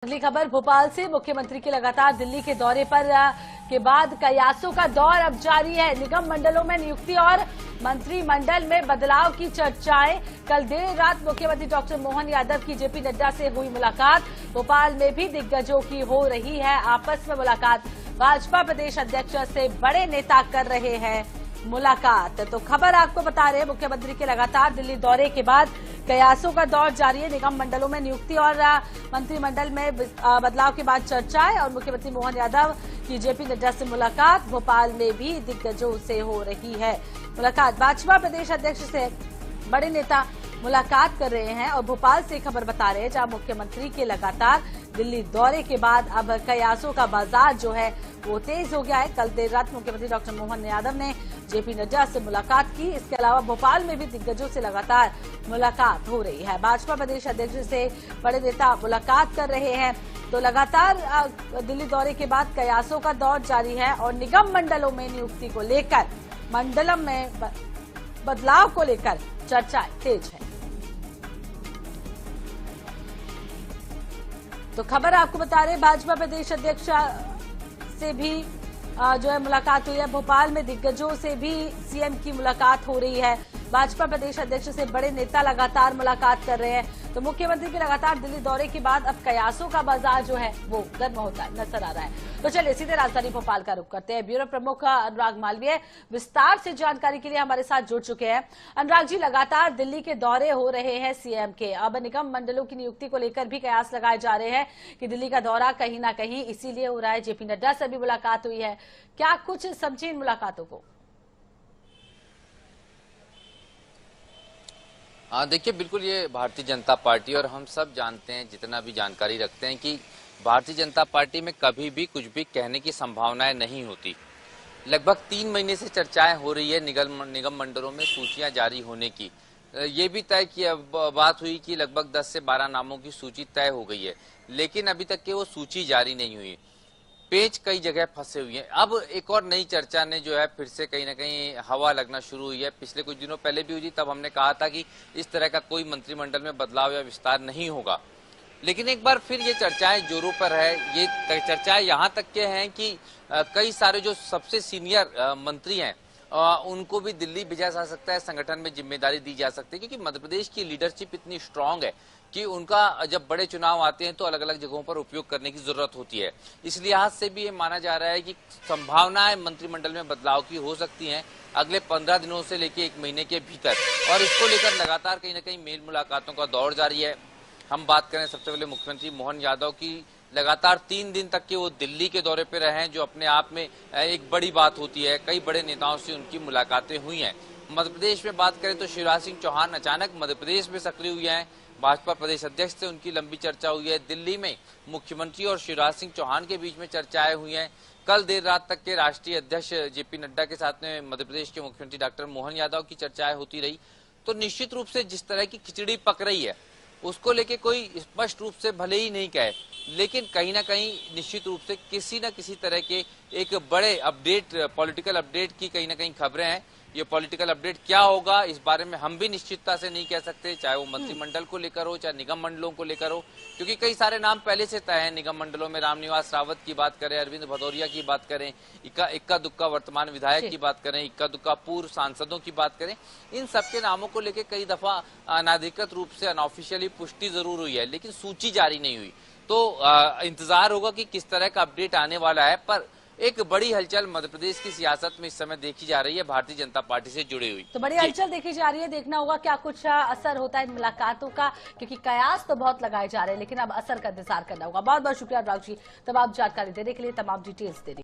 अगली खबर भोपाल से। मुख्यमंत्री के लगातार दिल्ली के दौरे पर के बाद कयासों का दौर अब जारी है। निगम मंडलों में नियुक्ति और मंत्रिमंडल में बदलाव की चर्चाएं। कल देर रात मुख्यमंत्री डॉक्टर मोहन यादव की जेपी नड्डा से हुई मुलाकात। भोपाल में भी दिग्गजों की हो रही है आपस में मुलाकात। भाजपा प्रदेश अध्यक्ष से बड़े नेता कर रहे हैं मुलाकात। तो खबर आपको बता रहे हैं, मुख्यमंत्री के लगातार दिल्ली दौरे के बाद कयासों का दौर जारी है। निगम मंडलों में नियुक्ति और मंत्रिमंडल में बदलाव के बाद चर्चाएं और मुख्यमंत्री मोहन यादव की जेपी नड्डा से मुलाकात। भोपाल में भी दिग्गजों से हो रही है मुलाकात। भाजपा प्रदेश अध्यक्ष से बड़े नेता मुलाकात कर रहे हैं और भोपाल से खबर बता रहे हैं, जहां मुख्यमंत्री के लगातार दिल्ली दौरे के बाद अब कयासों का बाजार जो है वो तेज हो गया है। कल देर रात मुख्यमंत्री डॉक्टर मोहन यादव ने जेपी नड्डा से मुलाकात की। इसके अलावा भोपाल में भी दिग्गजों से लगातार मुलाकात हो रही है। भाजपा प्रदेश अध्यक्ष से बड़े नेता मुलाकात कर रहे हैं। तो लगातार दिल्ली दौरे के बाद कयासों का दौर जारी है और निगम मंडलों में नियुक्ति को लेकर, मंडलम में बदलाव को लेकर चर्चा तेज है। तो खबर आपको बता रहे, भाजपा प्रदेश अध्यक्ष से भी जो है मुलाकात हुई है। भोपाल में दिग्गजों से भी सीएम की मुलाकात हो रही है। भाजपा प्रदेश अध्यक्ष से बड़े नेता लगातार मुलाकात कर रहे हैं। तो मुख्यमंत्री के लगातार दिल्ली दौरे के बाद अब कयासों का बाजार जो है वो गर्म होता नजर आ रहा है। तो चलिए सीधे राजधानी भोपाल का रुख करते हैं। ब्यूरो प्रमुख अनुराग मालवीय विस्तार से जानकारी के लिए हमारे साथ जुड़ चुके हैं। अनुराग जी, लगातार दिल्ली के दौरे हो रहे हैं सीएम के। अब निगम मंडलों की नियुक्ति को लेकर भी कयास लगाए जा रहे हैं कि दिल्ली का दौरा कहीं ना कहीं इसीलिए हो रहा है। जेपी नड्डा से भी मुलाकात हुई है। क्या कुछ समझे इन मुलाकातों को? हाँ, देखिए, बिल्कुल ये भारतीय जनता पार्टी, और हम सब जानते हैं, जितना भी जानकारी रखते हैं, कि भारतीय जनता पार्टी में कभी भी कुछ भी कहने की संभावनाएं नहीं होती। लगभग 3 महीने से चर्चाएं हो रही है निगम मंडलों में सूचियां जारी होने की। ये भी तय की बात हुई कि लगभग 10 से 12 नामों की सूची तय हो गई है, लेकिन अभी तक के वो सूची जारी नहीं हुई। पेच कई जगह फंसे हुए हैं। अब एक और नई चर्चा ने जो है फिर से कहीं ना कहीं हवा लगना शुरू हुई है। पिछले कुछ दिनों पहले भी हुई थी, तब हमने कहा था कि इस तरह का कोई मंत्रिमंडल में बदलाव या विस्तार नहीं होगा। लेकिन एक बार फिर ये चर्चाएं जोरों पर है। ये चर्चाएं यहाँ तक के हैं कि कई सारे जो सबसे सीनियर मंत्री हैं उनको भी दिल्ली भेजा जा सकता है, संगठन में जिम्मेदारी दी जा सकती है, क्योंकि मध्य प्रदेश की लीडरशिप इतनी स्ट्रांग है कि उनका जब बड़े चुनाव आते हैं तो अलग अलग जगहों पर उपयोग करने की जरूरत होती है। इस लिहाज से भी ये माना जा रहा है कि संभावनाएं मंत्रिमंडल में बदलाव की हो सकती हैं अगले 15 दिनों से लेकर 1 महीने के भीतर, और इसको लेकर लगातार कहीं ना कहीं मेल मुलाकातों का दौर जारी है। हम बात करें सबसे पहले मुख्यमंत्री मोहन यादव की, लगातार 3 दिन तक के वो दिल्ली के दौरे पर रहे हैं, जो अपने आप में एक बड़ी बात होती है। कई बड़े नेताओं से उनकी मुलाकातें हुई हैं। मध्य प्रदेश में बात करें तो शिवराज सिंह चौहान अचानक मध्य प्रदेश में सक्रिय हुए हैं। भाजपा प्रदेश अध्यक्ष से उनकी लंबी चर्चा हुई है। दिल्ली में मुख्यमंत्री और शिवराज सिंह चौहान के बीच में चर्चाएं हुई हैं। कल देर रात तक के राष्ट्रीय अध्यक्ष जेपी नड्डा के साथ में मध्य प्रदेश के मुख्यमंत्री डॉक्टर मोहन यादव की चर्चाएं होती रही। तो निश्चित रूप से जिस तरह की खिचड़ी पक रही है उसको लेके कोई स्पष्ट रूप से भले ही नहीं कहे, लेकिन कहीं ना कहीं निश्चित रूप से किसी न किसी तरह के एक बड़े अपडेट, पॉलिटिकल अपडेट की कहीं ना कहीं खबरें हैं। ये पॉलिटिकल अपडेट क्या होगा इस बारे में हम भी निश्चितता से नहीं कह सकते, चाहे वो मंत्रिमंडल को लेकर हो, चाहे निगम मंडलों को लेकर हो, क्योंकि कई सारे नाम पहले से तय हैं। निगम मंडलों में रामनिवास रावत की बात करें, अरविंद भदौरिया की बात करें, इक्का दुक्का वर्तमान विधायक की बात करें, इक्का दुक्का पूर्व सांसदों की बात करें, इन सबके नामों को लेकर कई दफा अनाधिकृत रूप से अनऑफिशियली पुष्टि जरूर हुई है, लेकिन सूची जारी नहीं हुई। तो इंतजार होगा कि किस तरह का अपडेट आने वाला है। पर एक बड़ी हलचल मध्य प्रदेश की सियासत में इस समय देखी जा रही है, भारतीय जनता पार्टी से जुड़ी हुई। तो बड़ी हलचल देखी जा रही है। देखना होगा क्या कुछ असर होता है इन मुलाकातों का, क्योंकि कयास तो बहुत लगाए जा रहे हैं, लेकिन अब असर का इंतजार करना होगा। बहुत बहुत शुक्रिया अनुराग जी, तमाम जानकारी देने के लिए, तमाम डिटेल्स देने के लिए।